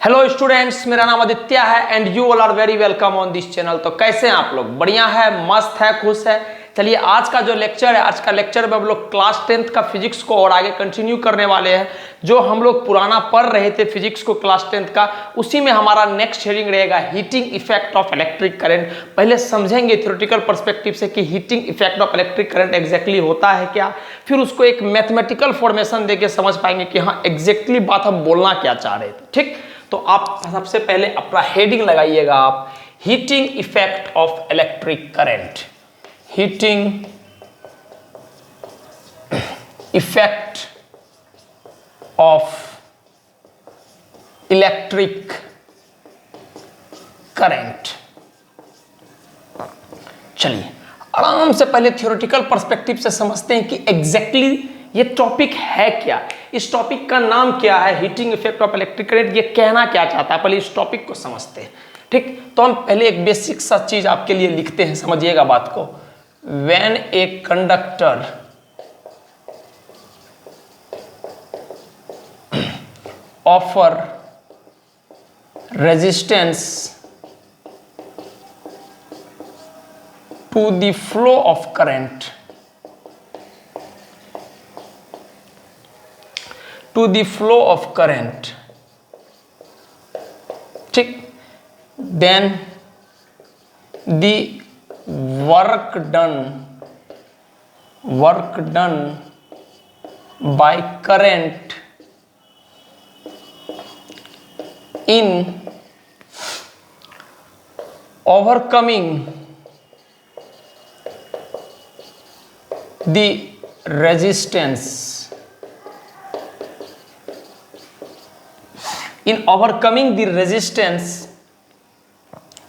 Hello students, मेरा नाम आदित्य है and you all are very welcome on this channel. तो कैसे हैं आप लोग? बढ़िया है, मस्त है, खुश है। चलिए आज का जो लेक्चर है, आज का लेक्चर में हम लोग क्लास 10th का फिजिक्स को और आगे कंटिन्यू करने वाले हैं। जो हम लोग पुराना पढ़ रहे थे फिजिक्स को क्लास 10th का, उसी में हमारा नेक्स्ट हेडिंग रहेगा heating effect of electric current. पहले समझेंगे थ्योरेटिकल पर्सपेक्टिव से कि heating effect of electric current exactly होता है क्या, फिर उसको एक मैथमेटिकल फॉर्मेशन देके समझ पाएंगे कि हाँ एग्जैक्टली बात हम बोलना क्या चाह रहे थे। ठीक, तो आप सबसे पहले अपना हेडिंग लगाइएगा आप, heating effect of electric current. Heating effect of electric current. चलिए आराम से पहले थ्योरेटिकल पर्सपेक्टिव से समझते हैं कि एग्जैक्टली ये टॉपिक है क्या, इस टॉपिक का नाम क्या है, heating effect of electric current. ये कहना क्या चाहता है, पहले इस टॉपिक को समझते हैं। ठीक, तो हम पहले एक बेसिक सा चीज आपके लिए लिखते हैं, समझिएगा बात को। When a conductor offer resistance to the flow of current to the flow of current, ठीक, then the work done by current in overcoming the resistance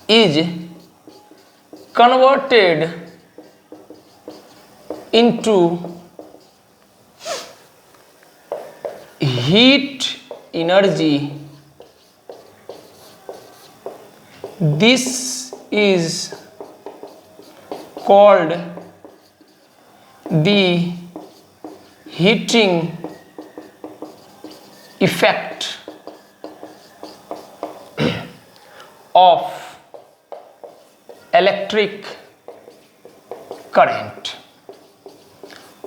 is converted into heat energy. This is called the heating effect of electric current.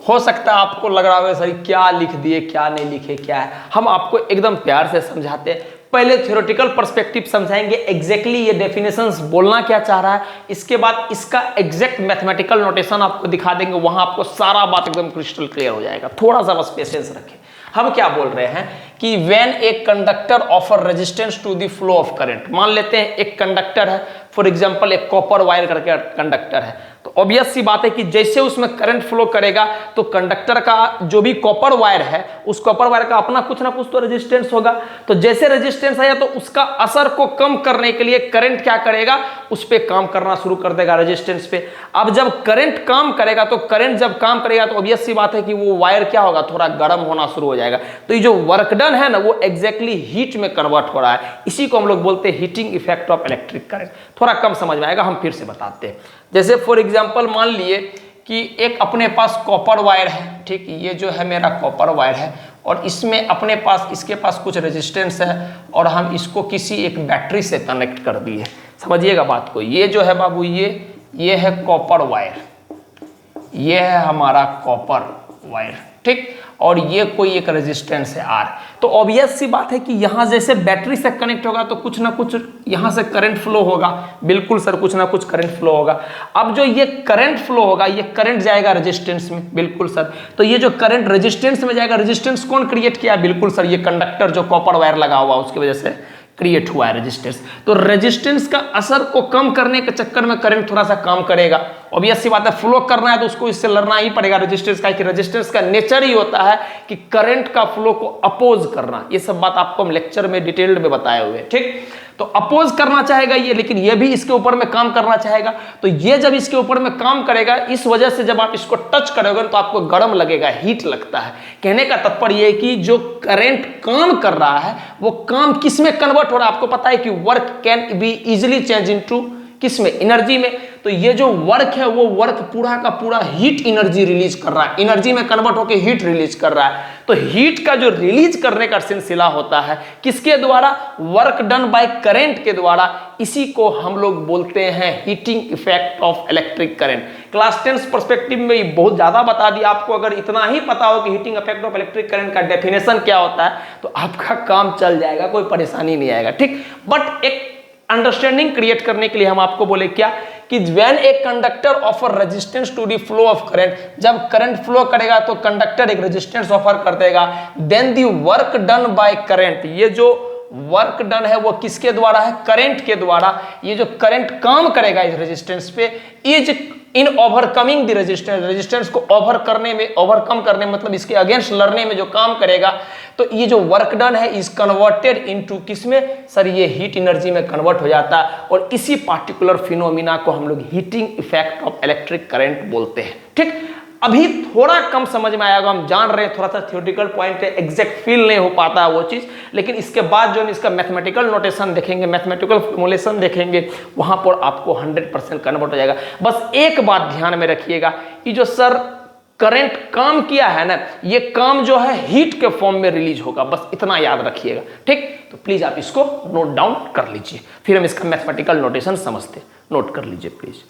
हो सकता है आपको लग रहा होगा sir क्या लिख दिए, क्या नहीं लिखे, क्या है। हम आपको एकदम प्यार से समझाते हैं। पहले थ्योरेटिकल पर्सपेक्टिव समझाएंगे, एग्जैक्टली ये डेफिनेशंस बोलना क्या चाह रहा है, इसके बाद इसका एग्जैक्ट मैथमेटिकल नोटेशन आपको दिखा देंगे, वहां आपको सारा बात एकदम क्रिस्टल क्लियर हो जाएगा। थोड़ा सा बस पेशेंस रखें। हम क्या बोल रहे हैं कि when a conductor offer resistance to the flow of current. मान लेते हैं एक कंडक्टर है, फॉर एग्जांपल एक कॉपर वायर करके कंडक्टर है, तो ऑब्वियस सी बात है कि जैसे उसमें करंट फ्लो करेगा तो कंडक्टर का जो भी कॉपर वायर है, उस कॉपर वायर का अपना कुछ ना कुछ तो रेजिस्टेंस होगा। तो जैसे रेजिस्टेंस आया तो उसका असर को कम करने के लिए करंट क्या करेगा, उस पर काम करना शुरू कर देगा, रेजिस्टेंस पे। अब जब करंट काम करेगा तो करंट जब काम करेगा तो ऑब्वियस सी बात है कि वो वायर क्या होगा, थोड़ा गर्म होना शुरू हो जाएगा। तो ये जो वर्क डन है ना, वो एग्जैक्टली हीट में कन्वर्ट हो रहा है। इसी को हम लोग बोलते हैं heating effect of electric current. थोड़ा कम समझ में आएगा, हम फिर से बताते हैं। जैसे फॉर एग्जांपल मान लिए कि एक अपने पास कॉपर वायर है, ठीक, ये जो है मेरा कॉपर वायर है और इसमें अपने पास इसके पास कुछ रेजिस्टेंस है और हम इसको किसी एक बैटरी से कनेक्ट कर दिए। समझिएगा बात को। ये जो है बाबू, ये है कॉपर वायर, ये है हमारा कॉपर वायर, ठीक, और ये कोई एक रेजिस्टेंस है आर। तो ऑब्वियस सी बात है कि यहां जैसे बैटरी से कनेक्ट होगा तो कुछ ना कुछ यहां से करंट फ्लो होगा। बिल्कुल सर, कुछ ना कुछ करंट फ्लो होगा। अब जो ये करंट फ्लो होगा, ये करंट जाएगा रेजिस्टेंस में। बिल्कुल सर, तो ये जो करंट रेजिस्टेंस में जाएगा, रेजिस्टेंस कौन क्रिएट किया? बिल्कुल सर, ये कंडक्टर जो कॉपर वायर लगा हुआ उसकी वजह से क्रिएट हुआ है रेजिस्टेंस। तो रेजिस्टेंस का असर को कम करने के चक्कर में करंट थोड़ा सा काम करेगा। ऑब्वियस सी बात है, फ्लो करना है तो उसको इससे लड़ना ही पड़ेगा रेजिस्टेंस का, कि रेजिस्टेंस का नेचर ही होता है कि करंट का फ्लो को अपोज करना। ये सब बात आपको हम लेक्चर में डिटेल्ड में बताए हुए, ठीक। तो अपोज करना चाहेगा ये, लेकिन ये भी इसके ऊपर में काम करना चाहेगा। तो ये जब इसके ऊपर में काम करेगा, इस वजह से जब आप इसको टच करोगे तो आपको गर्म लगेगा, हीट लगता है। कहने का तात्पर्य है कि जो करंट काम कर रहा है वो काम किस में कन्वर्ट हो रहा है? आपको पता है कि work can be easily change into किस में, एनर्जी में। तो ये जो वर्क है वो वर्क पूरा का पूरा हीट एनर्जी रिलीज कर रहा है, एनर्जी में कन्वर्ट होकर हीट रिलीज कर रहा है। तो हीट का जो रिलीज करने का सिलसिला होता है किसके द्वारा, वर्क डन बाय करंट के द्वारा, इसी को हम लोग बोलते हैं heating effect of electric current. Class 10 perspective में बहुत ज्यादा बता दिया आपको, अगर इतना ही पता हो कि heating effect of electric current का डेफिनेशन क्या होता है तो आपका काम चल जाएगा, कोई परेशानी नहीं आएगा, ठीक। बट एक अंडरस्टैंडिंग क्रिएट करने के लिए हम आपको बोले क्या कि when a conductor offer resistance to the flow of current, जब करंट फ्लो करेगा तो कंडक्टर एक रेजिस्टेंस ऑफर कर देगा, then the work done by current, ये जो वर्क डन है वो किसके द्वारा है, करंट के द्वारा। ये जो करंट काम करेगा इस रेजिस्टेंस पे, is in overcoming the resistance, resistance को ओवरकम करने मतलब इसके अगेंस्ट लड़ने में जो काम करेगा, तो ये जो वर्क डन है इज कन्वर्टेड इनटू किसमें सर, ये हीट एनर्जी में कन्वर्ट हो जाता है। और इसी पार्टिकुलर फिनोमिना को हम लोग heating effect of electric current बोलते हैं, ठीक। अभी थोड़ा कम समझ में आएगा, हम जान रहे हैं, थोड़ा सा थ्योरेटिकल पॉइंट है, एग्जैक्ट फील नहीं हो पाता है वो चीज, लेकिन इसके बाद जो हम इसका मैथमेटिकल नोटेशन देखेंगे, मैथमेटिकल फॉर्मुलेशन देखेंगे, वहां पर आपको 100% कन्वर्ट हो जाएगा। बस एक बात ध्यान में रखिएगा, ये जो सर करंट काम किया है ना, ये काम जो है हीट के फॉर्म में रिलीज होगा, बस इतना याद रखिएगा, ठीक। तो प्लीज आप इसको नोट डाउन कर लीजिए, फिर हम इसका मैथमेटिकल नोटेशन समझते, नोट कर लीजिए प्लीज।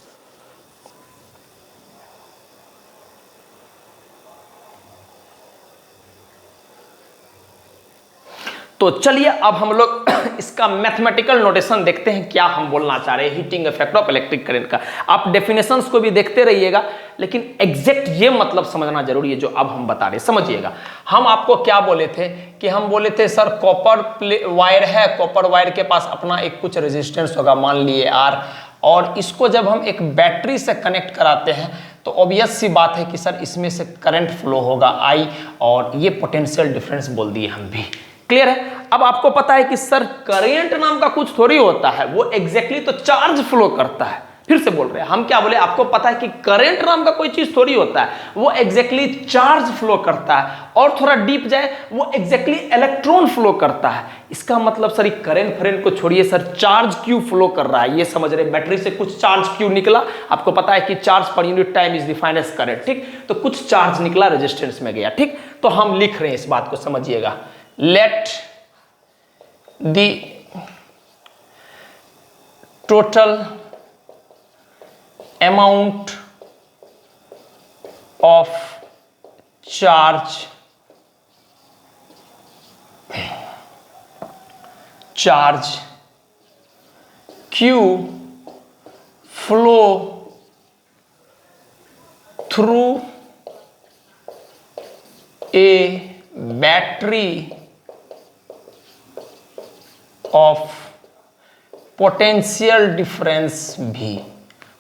तो चलिए अब हम लोग इसका मैथमेटिकल नोटेशन देखते हैं, क्या हम बोलना चाह रहे हैं heating effect of electric current का। आप डेफिनेशंस को भी देखते रहिएगा, लेकिन एग्जैक्ट ये मतलब समझना जरूरी है जो अब हम बता रहे हैं, समझिएगा। हम आपको क्या बोले थे कि हम बोले थे सर कॉपर वायर है, कॉपर वायर के पास अपना एक कुछ रेजिस्टेंस होगा, मान लिए आर, और इसको जब हम एक बैटरी से कनेक्ट कराते हैं तो ऑब्वियस सी बात है कि सर इसमें से करंट फ्लो होगा आई, और ये पोटेंशियल डिफरेंस बोल दिए हम भी, क्लियर है। अब आपको पता है कि सर करंट नाम का कुछ थोड़ी होता है, वो एग्जैक्टली तो चार्ज फ्लो करता है। फिर से बोल रहे हैं हम, क्या बोले, आपको पता है कि करंट नाम का कोई चीज थोड़ी होता है, वो एग्जैक्टली चार्ज फ्लो करता है, और थोड़ा डीप जाए वो एग्जैक्टली इलेक्ट्रॉन फ्लो करता है। इसका मतलब सर करंट फ्रेंड को छोड़िए, सर चार्ज क्यों फ्लो कर रहा है ये समझ रहे, बैटरी से कुछ चार्ज क्यों निकला, आपको पता है कि charge per unit time is defined as current, ठीक। तो कुछ चार्ज निकला, रेजिस्टेंस में गया, ठीक। तो हम लिख रहे हैं, इस बात को समझिएगा, late the total amount of charge Q flow through a battery of potential difference भी।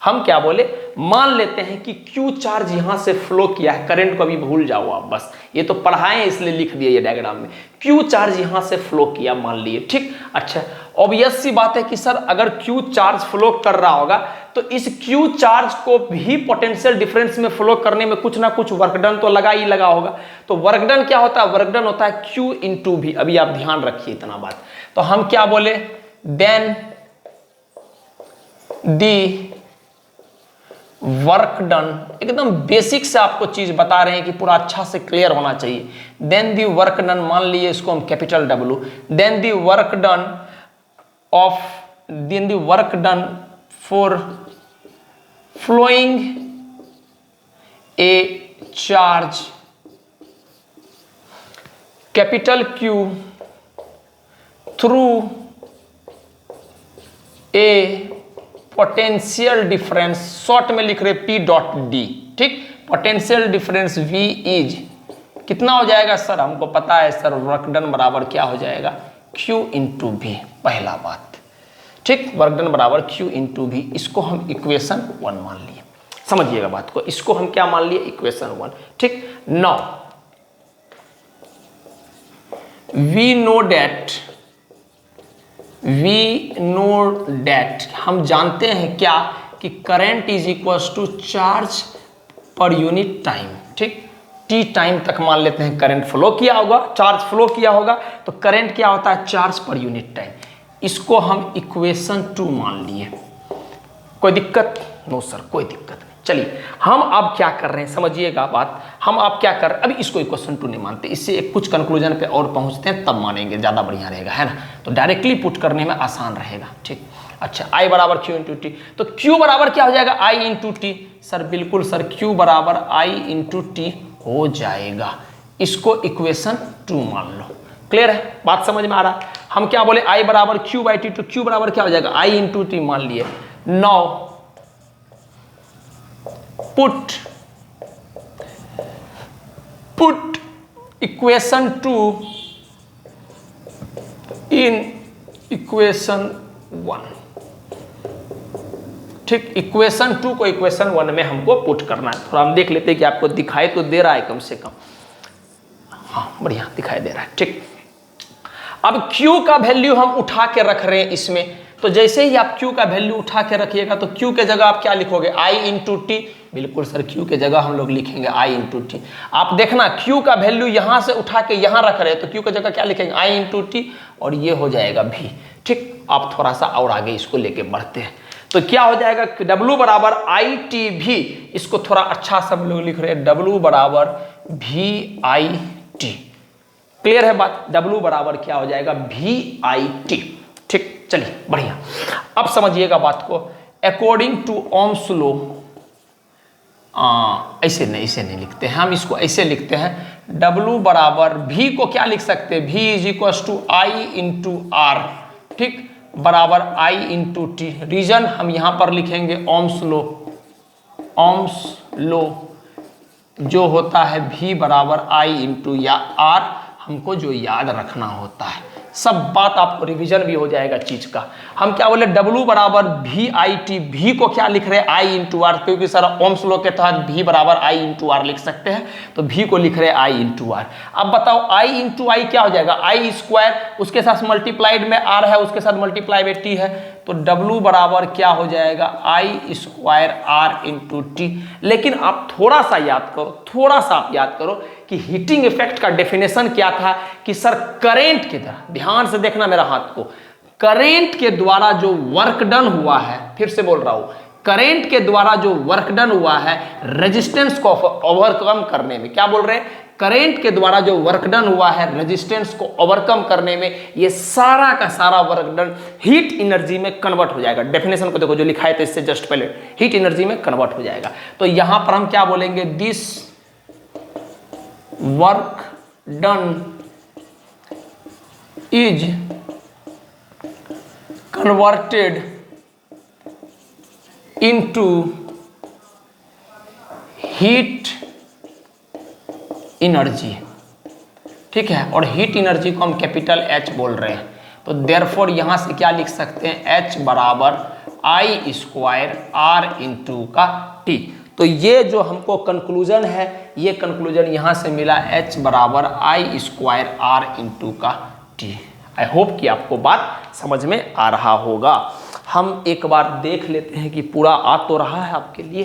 हम क्या बोले, मान लेते हैं कि Q चार्ज यहां से फ्लो किया है, करंट को अभी भूल जाओ आप, बस ये तो पढ़ाएं इसलिए लिख दिया ये डायग्राम में, Q चार्ज यहां से फ्लो किया मान लिए, ठीक। अच्छा, ऑब्वियस सी बात है कि सर अगर Q चार्ज फ्लो कर रहा होगा तो इस Q चार्ज को भी पोटेंशियल डिफरेंस में फ्लो करने में कुछ ना कुछ वर्क डन तो लगा ही लगा होगा। तो वर्क डन क्या होता है, वर्क डन होता है Q इंटू भी। अभी आप ध्यान रखिए इतना बात। तो हम क्या बोले, देन दी वर्क डन, एकदम बेसिक से आपको चीज बता रहे हैं कि पूरा अच्छा से क्लियर होना चाहिए। देन दी वर्क डन, मान लिए इसको हम capital W, then the work done of, then the work done for flowing a charge capital Q through a potential difference, short में लिख रहे P डॉट D, ठीक। पोटेंशियल डिफरेंस V इज कितना हो जाएगा सर, हमको पता है सर वर्क डन बराबर क्या हो जाएगा, Q इंटू V, पहला बात, ठीक। वर्क डन बराबर Q इंटू V, इसको हम इक्वेशन 1 मान लिए, समझिएगा बात को, इसको हम क्या मान लिए, इक्वेशन 1, ठीक। नाउ वी नो डेट, हम जानते हैं क्या कि current is equal to charge per unit time, ठीक। टी टाइम तक मान लेते हैं करंट फ्लो किया होगा, चार्ज फ्लो किया होगा, तो करंट क्या होता है, चार्ज पर यूनिट टाइम। इसको हम इक्वेशन 2 मान लिए। कोई दिक्कत? नो सर, कोई दिक्कत नहीं। चलिए हम अब क्या कर रहे हैं, समझिएगा बात। हम अब क्या कर रहे हैं, अभी इसको इक्वेशन 2 नहीं मानते, इससे एक कुछ कंक्लूजन पे और पहुंचते हैं, तब मानेंगे, ज़्यादा बढ़िया रहेगा, है ना। तो डायरेक्टली पुट करने में आसान रहेगा, ठीक। अच्छा, I बराबर Q इंटू टी, तो Q बराबर क्या हो जाएगा, I इंटू टी। सर बिल्कुल सर, Q बराबर I इंटू टी हो जाएगा। इसको इक्वेशन 2 मान लो। क्लियर है, बात समझ में आ रहा है। हम क्या बोले, I बराबर Q बाई टी, तो Q बराबर क्या हो जाएगा, I इंटू टी मान लिए। Now put equation 2 in equation 1, ठीक। इक्वेशन 2 को इक्वेशन 1 में हमको पुट करना है। थोड़ा हम देख लेते हैं कि आपको दिखाई तो दे रहा है कम से कम, हाँ बढ़िया दिखाई दे रहा है, ठीक। अब Q का वैल्यू हम उठा के रख रहे हैं इसमें, तो जैसे ही आप Q का वैल्यू उठा के रखिएगा तो Q के जगह आप क्या लिखोगे, I इंटू टी। बिल्कुल सर, Q के जगह हम लोग लिखेंगे I इंटू टी। आप देखना Q का वैल्यू यहां से उठा के यहां रख रहे हैं, तो Q के जगह क्या लिखेंगे, I इंटू टी, और ये हो जाएगा V, ठीक। आप थोड़ा सा और आगे इसको लेके बढ़ते हैं, तो क्या हो जाएगा, W बराबर आई टी भी, इसको थोड़ा अच्छा सब लोग लिख रहे हैं, W बराबर वी आई टी। क्लियर है बात, W बराबर क्या हो जाएगा, वी आई टी, ठीक। चलिए बढ़िया, अब समझिएगा बात को। अकॉर्डिंग टू ओम्स लॉ, ऐसे नहीं लिखते हैं हम, इसको ऐसे लिखते हैं, W बराबर V को क्या लिख सकते हैं, V is equal to I into R, ठीक, बराबर I इंटू टी। रीजन हम यहां पर लिखेंगे ओम्स लॉ। ओम्स लॉ जो होता है V बराबर I इंटू या R, हमको जो याद रखना होता है, सब बात आपको रिवीजन भी हो जाएगा चीज का। हम क्या बोले, W बराबर वी आई टी, V को क्या लिख रहे हैं, I इंटू आर, क्योंकि सर ओम्स लॉ के तहत V बराबर I इंटू आर लिख सकते हैं, तो V को लिख रहे हैं I इंटू आर। अब बताओ I इंटू आई क्या हो जाएगा, I स्क्वायर, उसके साथ मल्टीप्लाइड में R है, उसके साथ मल्टीप्लाई में T है, तो W बराबर क्या हो जाएगा, I square R into T. लेकिन आप थोड़ा सा याद करो, थोड़ा सा आप याद करो कि हीटिंग इफेक्ट का डेफिनेशन क्या था, कि सर करंट के द्वारा, ध्यान से देखना मेरा हाथ को, करंट के द्वारा जो वर्क डन हुआ है, फिर से बोल रहा हूं, करंट के द्वारा जो वर्क डन हुआ है रेजिस्टेंस को ओवरकम करने में, क्या बोल रहे हैं, करंट के द्वारा जो वर्क डन हुआ है रेजिस्टेंस को ओवरकम करने में, ये सारा का सारा वर्क डन हीट एनर्जी में कन्वर्ट हो जाएगा। डेफिनेशन को देखो जो लिखा है, तो इससे जस्ट पहले हीट एनर्जी में कन्वर्ट हो जाएगा। तो यहां पर हम क्या बोलेंगे, this work done is converted into heat energy, ठीक है, और हीट एनर्जी को हम कैपिटल H बोल रहे हैं, तो देयरफॉर यहां से क्या लिख सकते हैं, H बराबर I स्क्वायर R इंटू का T। तो ये जो हमको कंक्लूजन है, ये कंक्लूजन यहां से मिला, H बराबर I स्क्वायर R इंटू का टी। आई होप कि आपको बात समझ में आ रहा होगा। हम एक बार देख लेते हैं कि पूरा आ तो रहा है आपके लिए,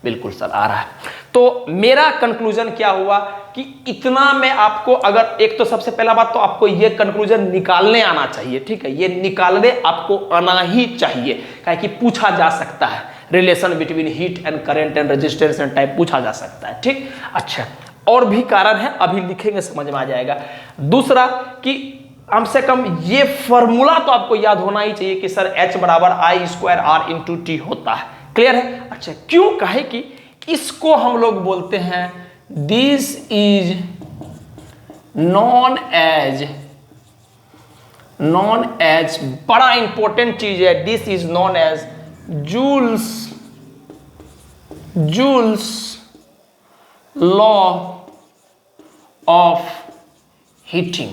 बिल्कुल सर आ रहा है। तो मेरा कंक्लूजन क्या हुआ कि इतना में आपको, अगर एक तो सबसे पहला बात तो आपको ये कंक्लूजन निकालने आना चाहिए, ठीक है, ये निकालने आपको आना ही चाहिए, क्या कि पूछा जा सकता है, relation between heat and current and resistance and time पूछा जा सकता है, ठीक। अच्छा, और भी कारण है, अभी लिखेंगे समझ में आ जाएगा। दूसरा कि कम से कम ये फॉर्मूला तो आपको याद होना ही चाहिए कि सर H बराबर I square R into T होता है। क्लियर है। अच्छा, क्यों कहे कि इसको हम लोग बोलते हैं, दिस इज नॉन एज, बड़ा इंपॉर्टेंट चीज है, this is known as Joule's law of heating.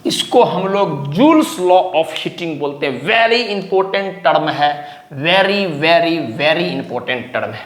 इसको हम लोग जूल्स लॉ ऑफ हीटिंग बोलते हैं। वेरी इंपॉर्टेंट टर्म है, very very very important term है।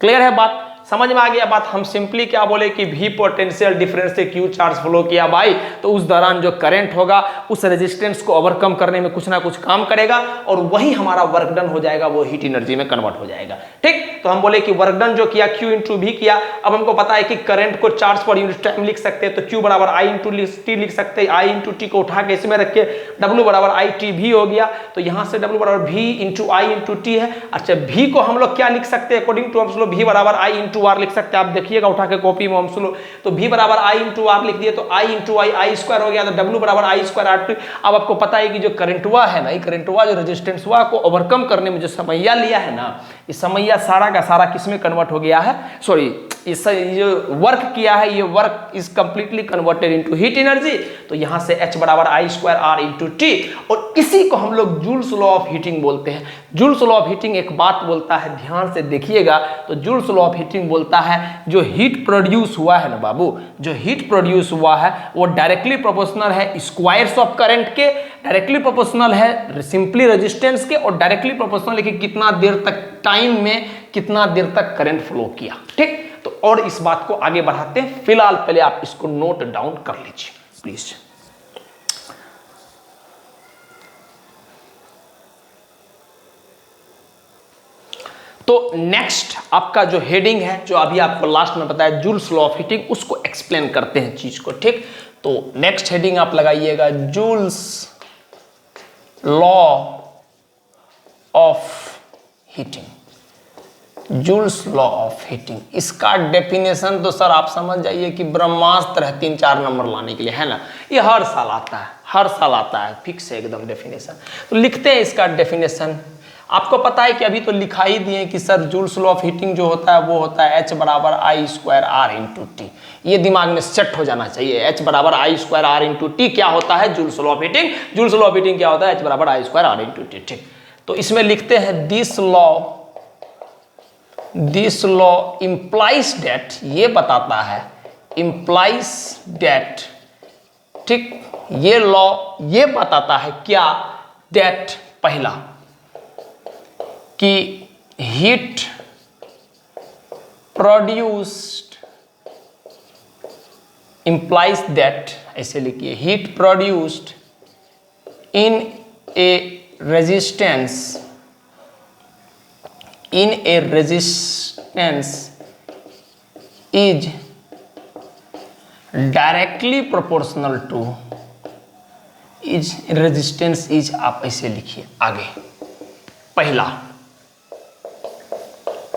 क्लियर है बात, समझ में आ गया बात। हम सिंपली क्या बोले कि V पोटेंशियल डिफरेंस से Q चार्ज फ्लो किया भाई, तो उस दौरान जो करंट होगा उस रेजिस्टेंस को ओवरकम करने में कुछ ना कुछ काम करेगा और वही हमारा वर्क डन हो जाएगा, वो हीट एनर्जी में कन्वर्ट हो जाएगा। ठीक, तो हम बोले कि वर्क डन जो किया Q इंटू V किया। अब हमको पता है कि करंट को चार्ज पर यूनिट टाइम लिख सकते हैं, तो Q बराबर I इंटू T लिख सकते हैं। I इंटू T को उठा के इसमें रख के W बराबर ITV हो गया, तो यहाँ से W बराबर V into I into T है। अच्छा, V को हम लोग क्या लिख सकते हैं अकॉर्डिंग टू हम V बराबर I इंटू R लिख सकते हैं। आप देखिएगा उठा के कॉपी में हम तो V बराबर I इंटू R लिख दिए, तो I इंटू I स्क्वायर हो गया, तो W बराबर I स्क्वायर R2। अब आपको पता है कि जो करंट हुआ है ना, ये करंट हुआ जो रेजिस्टेंस हुआ को ओवरकम करने में जो समैया लिया है ना, ये समैया सारा का सारा किस में कन्वर्ट हो गया है, सॉरी इस जो वर्क किया है ये work is completely converted into heat energy. तो यहां से H बराबर I square R into T, और इसी को हम लोग जूल्स लॉ ऑफ हीटिंग बोलते हैं। जूल्स लॉ ऑफ हीटिंग एक बात बोलता है, ध्यान से देखिएगा, तो जूल्स लॉ ऑफ हीटिंग बोलता है जो हीट प्रोड्यूस हुआ है ना बाबू, जो हीट प्रोड्यूस हुआ है वो डायरेक्टली प्रोपोर्शनल है स्क्वायर्स ऑफ करंट के, डायरेक्टली प्रोपोर्शनल है सिंपली रेजिस्टेंस के, और डायरेक्टली प्रोपोर्शनल है कि कितना देर तक टाइम में कितना देर तक करंट फ्लो किया। ठीक, तो और इस बात को आगे बढ़ाते हैं, फिलहाल पहले आप इसको नोट डाउन कर लीजिए प्लीज। तो नेक्स्ट आपका जो हेडिंग है, जो अभी आपको लास्ट में बताया जूल्स लॉ ऑफ हीटिंग, उसको एक्सप्लेन करते हैं चीज को। ठीक, तो नेक्स्ट हेडिंग आप लगाइएगा joules law of heating. Joules law of heating, इसका डेफिनेशन तो सर आप समझ जाइए कि ब्रह्मास्त्र है 3-4 नंबर लाने के लिए, है ना। ये हर साल आता है, हर साल आता है, फिक्स है एकदम डेफिनेशन। तो लिखते हैं इसका डेफिनेशन। आपको पता है कि अभी तो लिखा ही दिए कि sir joules law of heating जो होता है वो होता है H बराबर I square R into T। ये दिमाग में सेट हो जाना चाहिए, H बराबर I square R into T क्या होता है, joules law of heating. Joules law of heating क्या होता है, H बराबर I square R into T। ठीक, तो इसमें लिखते हैं दिस लॉ इंप्लाइज डेट, ये बताता है, इंप्लाइज डेट, ठीक, ये लॉ ये बताता है क्या, डेट पहला कि हीट प्रोड्यूस्ड, इंप्लाइज दैट, ऐसे लिखिए, heat produced in a resistance, in a resistance is directly proportional to, is resistance is, आप ऐसे लिखिए आगे, पहला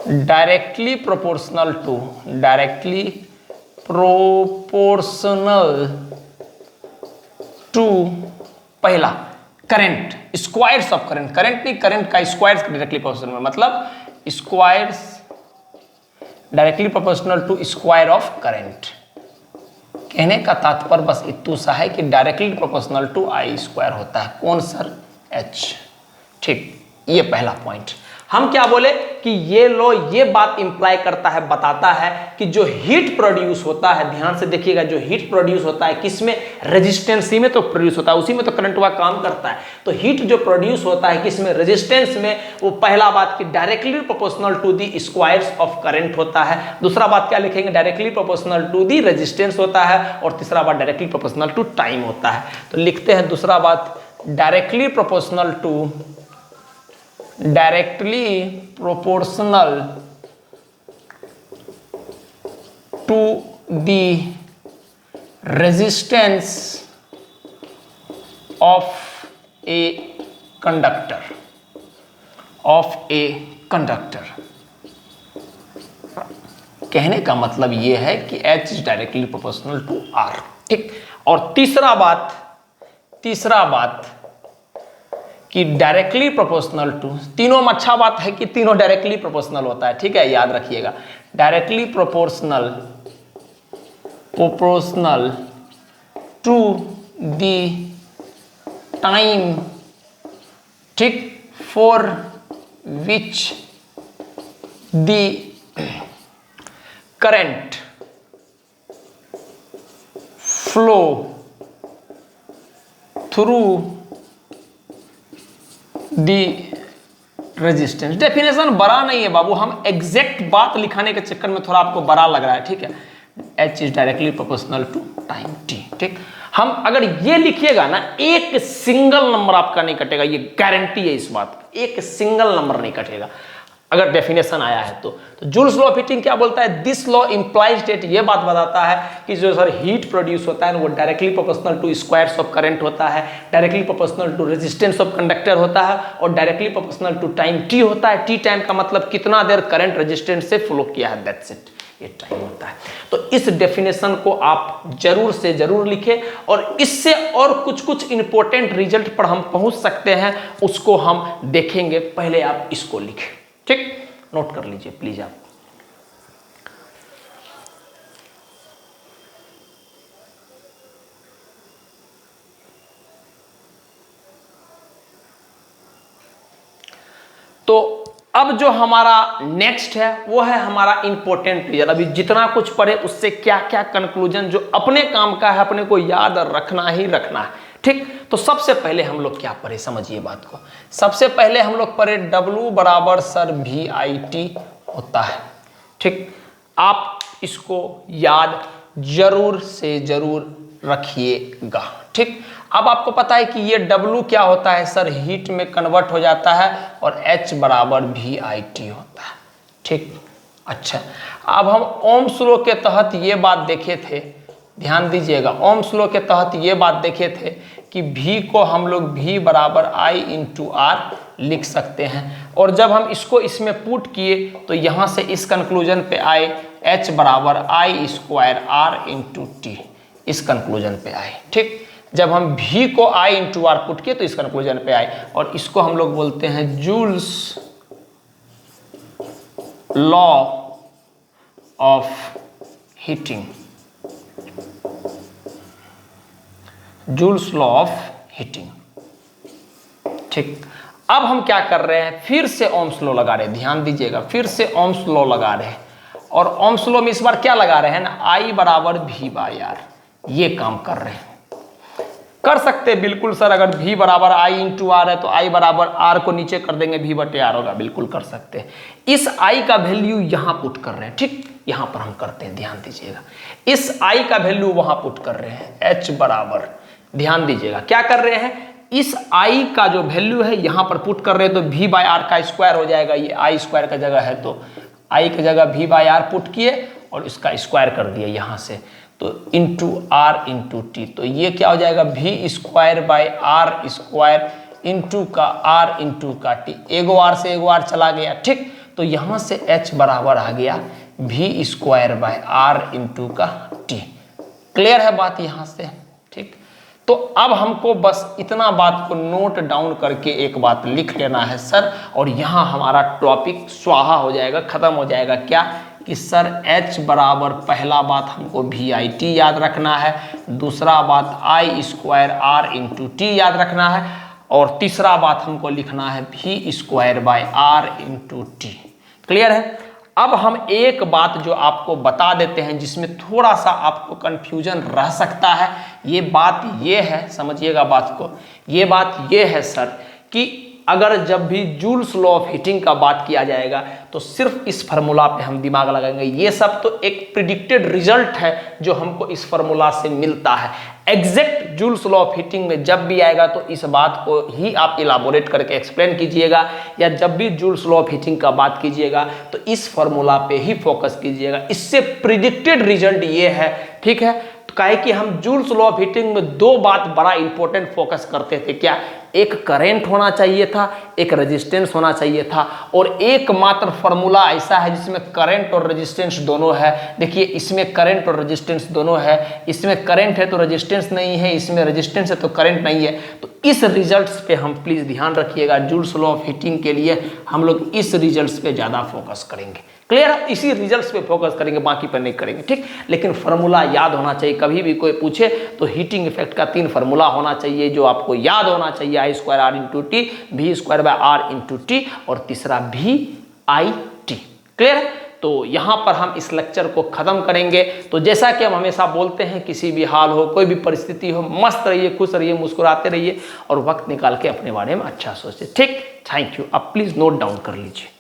directly proportional to, directly proportional to, पहला current, squares of current, current नहीं, करंट का स्क्वायर्स डायरेक्टली प्रोपोर्शनल, मतलब squares directly proportional to square of current. कहने का तात्पर्य बस इतना सा है कि directly proportional to I square होता है, कौन सर, H। ठीक, ये पहला पॉइंट। हम क्या बोले कि ये लॉ ये बात इंप्लाई करता है, बताता है कि जो हीट प्रोड्यूस होता है, ध्यान से देखिएगा, जो हीट प्रोड्यूस होता है किसमें, रेजिस्टेंस में तो प्रोड्यूस होता है, उसी में तो करंट हुआ काम करता है। तो हीट जो प्रोड्यूस होता है किसमें, रेजिस्टेंस में, वो पहला बात कि directly proportional to the squares of current होता है। दूसरा बात क्या लिखेंगे, directly proportional to the resistance होता है, और तीसरा बात डायरेक्टली प्रोपोर्शनल टू टाइम होता है। तो लिखते हैं दूसरा बात, directly proportional to, directly proportional to the resistance of a conductor, कहने का मतलब ये है कि H is directly proportional to R। ठीक, और तीसरा बात कि डायरेक्टली प्रोपोर्शनल टू, तीनों में अच्छा बात है कि तीनों डायरेक्टली प्रोपोर्शनल होता है। ठीक है, याद रखिएगा, directly proportional to the time, ठीक, for which the current flow through the resistance. Definition बड़ा नहीं है बाबू, हम एग्जैक्ट बात लिखाने के चक्कर में थोड़ा आपको बड़ा लग रहा है, ठीक है। H is directly proportional to time t, ठीक। हम अगर ये लिखिएगा ना, एक सिंगल नंबर आपका नहीं कटेगा, ये गारंटी है इस बात की, एक सिंगल नंबर नहीं कटेगा अगर डेफिनेशन आया है तो जूल्स लॉ ऑफ हीटिंग क्या बोलता है? दिस लॉ इंप्लाइज डेट, ये बात बताता है कि जो सर हीट प्रोड्यूस होता है वो directly proportional to squares of current होता है, directly proportional to resistance of conductor होता है और directly proportional to time T होता है। टी टाइम का मतलब कितना देर करंट रेजिस्टेंस से फ्लो किया है, दैट्स इट, ये टाइम होता है। तो इस डेफिनेशन को आप जरूर से जरूर लिखें और इससे और कुछ इंपॉर्टेंट रिजल्ट पर हम पहुंच सकते हैं, उसको हम देखेंगे। पहले आप इसको लिखें, ठीक, नोट कर लीजिए प्लीज आप। तो अब जो हमारा नेक्स्ट है वो है हमारा इंपॉर्टेंट रिजल्ट। अभी जितना कुछ पढ़े उससे क्या क्या कंक्लूजन जो अपने काम का है, अपने को याद रखना ही रखना है, ठीक। तो सबसे पहले हम लोग क्या पढ़े, समझिए बात को। सबसे पहले हम लोग पढ़े W बराबर सर VIT होता है, ठीक। आप इसको याद जरूर से जरूर रखिएगा, ठीक। अब आपको पता है कि ये W क्या होता है सर, हीट में कन्वर्ट हो जाता है और H बराबर VIT होता है, ठीक। अच्छा, अब हम ओम्स लॉ के तहत ये बात देखे थे, ध्यान दीजिएगा, ओम्स लॉ के तहत ये बात देखे थे कि V को हम लोग V बराबर I इंटू R लिख सकते हैं और जब हम इसको इसमें पुट किए तो यहाँ से इस कंक्लूजन पे आए H बराबर I square R into T, इस कंक्लूजन पे आए, ठीक। जब हम V को I इंटू R पुट किए तो इस कंक्लूजन पे आए और इसको हम लोग बोलते हैं joules law of heating, joules law of heating, ठीक। अब हम क्या कर रहे हैं, फिर से ओम्स लॉ लगा रहे हैं, ध्यान दीजिएगा, फिर से ओम्स लॉ लगा रहे हैं और ओम्स लॉ में इस बार क्या लगा रहे हैं ना, I बराबर V बाई R, ये काम कर रहे हैं। कर सकते हैं बिल्कुल सर, अगर V बराबर I इंटू R है तो I बराबर R को नीचे कर देंगे, V बटे R होगा, बिल्कुल कर सकते हैं। इस I का वैल्यू यहाँ पुट कर रहे हैं, ठीक, यहाँ पर हम करते हैं, ध्यान दीजिएगा। इस I का वैल्यू वहाँ पुट कर रहे हैं, H बराबर, ध्यान दीजिएगा क्या कर रहे हैं, इस I का जो वैल्यू है यहाँ पर पुट कर रहे हैं तो V बाई R का स्क्वायर हो जाएगा, ये I स्क्वायर का जगह है तो I की जगह V बाई R पुट किए और इसका स्क्वायर कर दिया यहाँ से, तो इंटू R इंटू T, तो ये क्या हो जाएगा, V square by R square into का R इंटू का T, एगो R से एगो R चला गया, ठीक। तो यहाँ से H बराबर आ गया V square by R into का T। क्लियर है बात यहाँ से, ठीक। तो अब हमको बस इतना बात को नोट डाउन करके एक बात लिख लेना है सर, और यहाँ हमारा टॉपिक स्वाहा हो जाएगा, खत्म हो जाएगा। क्या कि सर H बराबर, पहला बात हमको VIT याद रखना है, दूसरा बात I square R into T याद रखना है और तीसरा बात हमको लिखना है V square by R into T। Clear है। अब हम एक बात जो आपको बता देते हैं जिसमें थोड़ा सा आपको कंफ्यूजन रह सकता है, ये बात ये है, समझिएगा बात को, ये बात ये है सर कि अगर जब भी जूल्स लॉ ऑफ हीटिंग का बात किया जाएगा तो सिर्फ इस फार्मूला पे हम दिमाग लगाएंगे। ये सब तो एक प्रिडिक्टेड रिजल्ट है जो हमको इस फार्मूला से मिलता है। Exact joules law of heating में जब भी आएगा तो इस बात को ही आप इलाबोरेट करके एक्सप्लेन कीजिएगा, या जब भी जूल्स लॉ ऑफ हीटिंग का बात कीजिएगा तो इस फार्मूला पे ही फोकस कीजिएगा। इससे प्रिडिक्टेड रिजल्ट ये है, ठीक है। तो काहे कि हम जूल्स लॉ ऑफ हीटिंग में दो बात बड़ा इंपॉर्टेंट फोकस करते थे, क्या, एक करंट होना चाहिए था, एक रेजिस्टेंस होना चाहिए था, और एकमात्र फार्मूला ऐसा है जिसमें करंट और रेजिस्टेंस दोनों है। देखिए इसमें करंट और रेजिस्टेंस दोनों है, इसमें करंट है तो रेजिस्टेंस नहीं है, इसमें रेजिस्टेंस है तो करंट नहीं है। तो इस रिजल्ट्स पे हम प्लीज ध्यान रखिएगा, जूल्स लॉ ऑफ हीटिंग के लिए हम लोग इस रिजल्ट्स पे ज्यादा फोकस करेंगे। क्लियर है, इसी रिजल्ट्स पे फोकस करेंगे, बाकी पर नहीं करेंगे, ठीक। लेकिन फार्मूला याद होना चाहिए, कभी भी कोई पूछे तो हीटिंग इफेक्ट का 3 फार्मूला होना चाहिए जो आपको याद होना चाहिए, I square R into T, V square by R into T, और तीसरा VIT। क्लियर है। तो यहाँ पर हम इस लेक्चर को ख़त्म करेंगे। तो जैसा कि हम हमेशा बोलते हैं, किसी भी हाल हो, कोई भी परिस्थिति हो, मस्त रहिए, खुश रहिए, मुस्कुराते रहिए और वक्त निकाल के अपने बारे में अच्छा सोचिए। ठीक, थैंक यू। अब प्लीज़ नोट डाउन कर लीजिए।